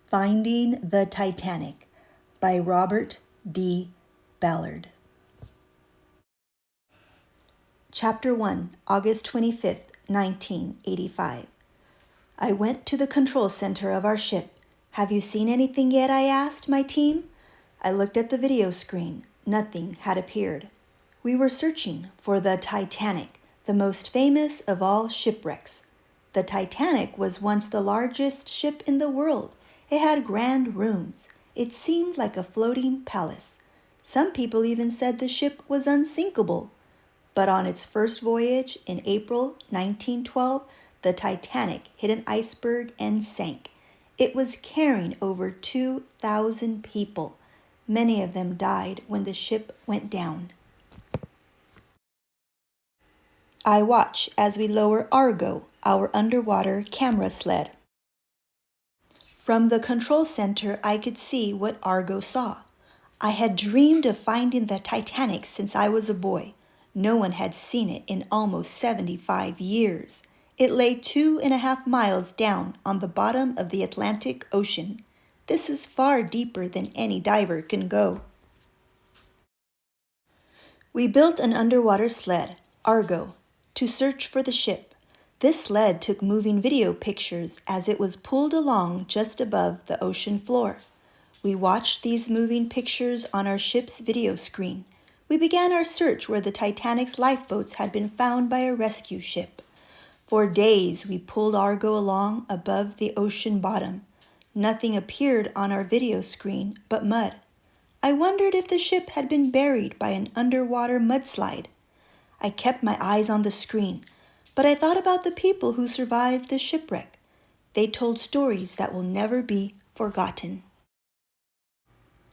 Finding the Titanic by Robert D. Ballard. Chapter 1, August 25th, 1985. I went to the control center of our ship. "Have you seen anything yet?" I asked my team. I looked at the video screen. Nothing had appeared. We were searching for the Titanic, the most famous of all shipwrecks. The Titanic was once the largest ship in the world. It had grand rooms. It seemed like a floating palace. Some people even said the ship was unsinkable. But on its first voyage in April 1912, the Titanic hit an iceberg and sank. It was carrying over 2,000 people. Many of them died when the ship went down. I watch as we lower Argo, our underwater camera sled. From the control center, I could see what Argo saw. I had dreamed of finding the Titanic since I was a boy. No one had seen it in almost 75 years. It lay 2.5 miles down on the bottom of the Atlantic Ocean. This is far deeper than any diver can go. We built an underwater sled, Argo, to search for the ship. This sled took moving video pictures as it was pulled along just above the ocean floor. We watched these moving pictures on our ship's video screen. We began our search where the Titanic's lifeboats had been found by a rescue ship. For days we pulled Argo along above the ocean bottom. Nothing appeared on our video screen but mud. I wondered if the ship had been buried by an underwater mudslide. I kept my eyes on the screen, but I thought about the people who survived the shipwreck. They told stories that will never be forgotten.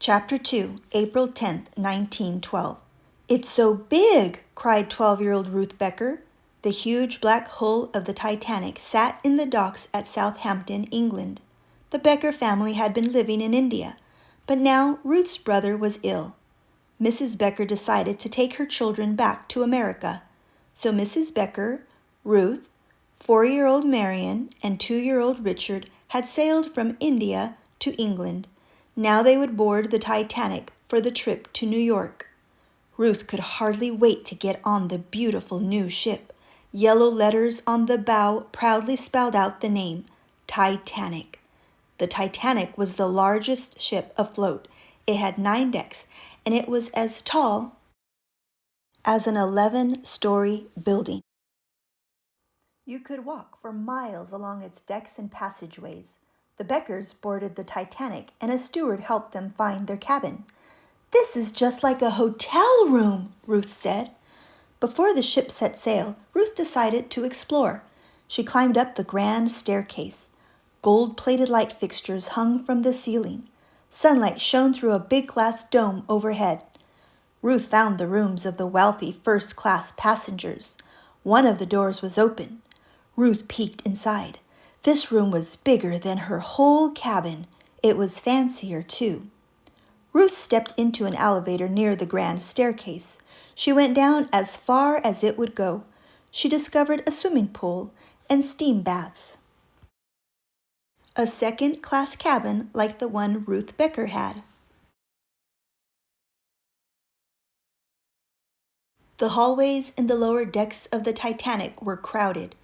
Chapter 2, April 10th, 1912. "It's so big!" cried 12-year-old Ruth Becker. The huge black hull of the Titanic sat in the docks at Southampton, England. The Becker family had been living in India, but now Ruth's brother was ill. Mrs. Becker decided to take her children back to America. So Mrs. Becker, Ruth, 4-year-old Marion, and 2-year-old Richard had sailed from India to England. Now they would board the Titanic for the trip to New York. Ruth could hardly wait to get on the beautiful new ship. Yellow letters on the bow proudly spelled out the name, Titanic. The Titanic was the largest ship afloat. It had 9 decks, and it was as tall as an 11-story building. You could walk for miles along its decks and passageways. The Beckers boarded the Titanic, and a steward helped them find their cabin. "This is just like a hotel room," Ruth said. Before the ship set sail, Ruth decided to explore. She climbed up the grand staircase. Gold-plated light fixtures hung from the ceiling. Sunlight shone through a big glass dome overhead. Ruth found the rooms of the wealthy first-class passengers. One of the doors was open. Ruth peeked inside. This room was bigger than her whole cabin. It was fancier, too. Ruth stepped into an elevator near the grand staircase. She went down as far as it would go. She discovered a swimming pool and steam baths. A second-class cabin like the one Ruth Becker had. The hallways in the lower decks of the Titanic were crowded.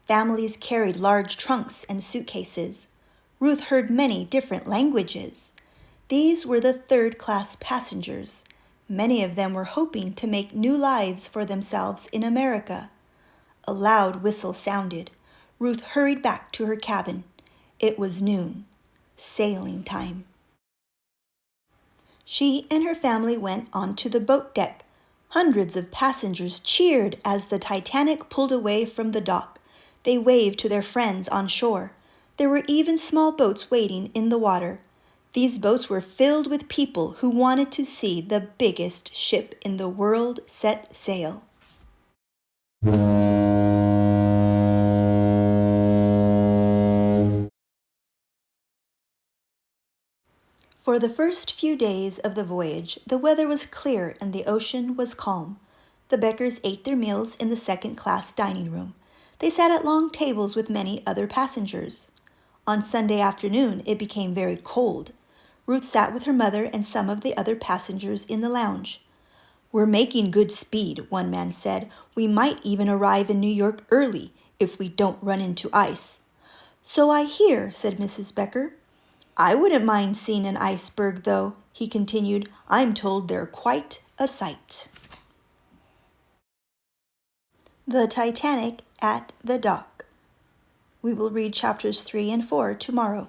Families carried large trunks and suitcases. Ruth heard many different languages. These were the third-class passengers. Many of them were hoping to make new lives for themselves in America. A loud whistle sounded. Ruth hurried back to her cabin. It was noon. Sailing time. She and her family went onto the boat deck. Hundreds of passengers cheered as the Titanic pulled away from the dock. They waved to their friends on shore. There were even small boats waiting in the water. These boats were filled with people who wanted to see the biggest ship in the world set sail. For the first few days of the voyage, the weather was clear and the ocean was calm. The Beckers ate their meals in the second-class dining room. They sat at long tables with many other passengers. On Sunday afternoon, it became very cold. Ruth sat with her mother and some of the other passengers in the lounge. "We're making good speed," one man said. "We might even arrive in New York early if we don't run into ice." "So I hear," said Mrs. Becker. "I wouldn't mind seeing an iceberg, though," he continued. "I'm told they're quite a sight." The Titanic at the Dock. We will read chapters 3 and 4 tomorrow.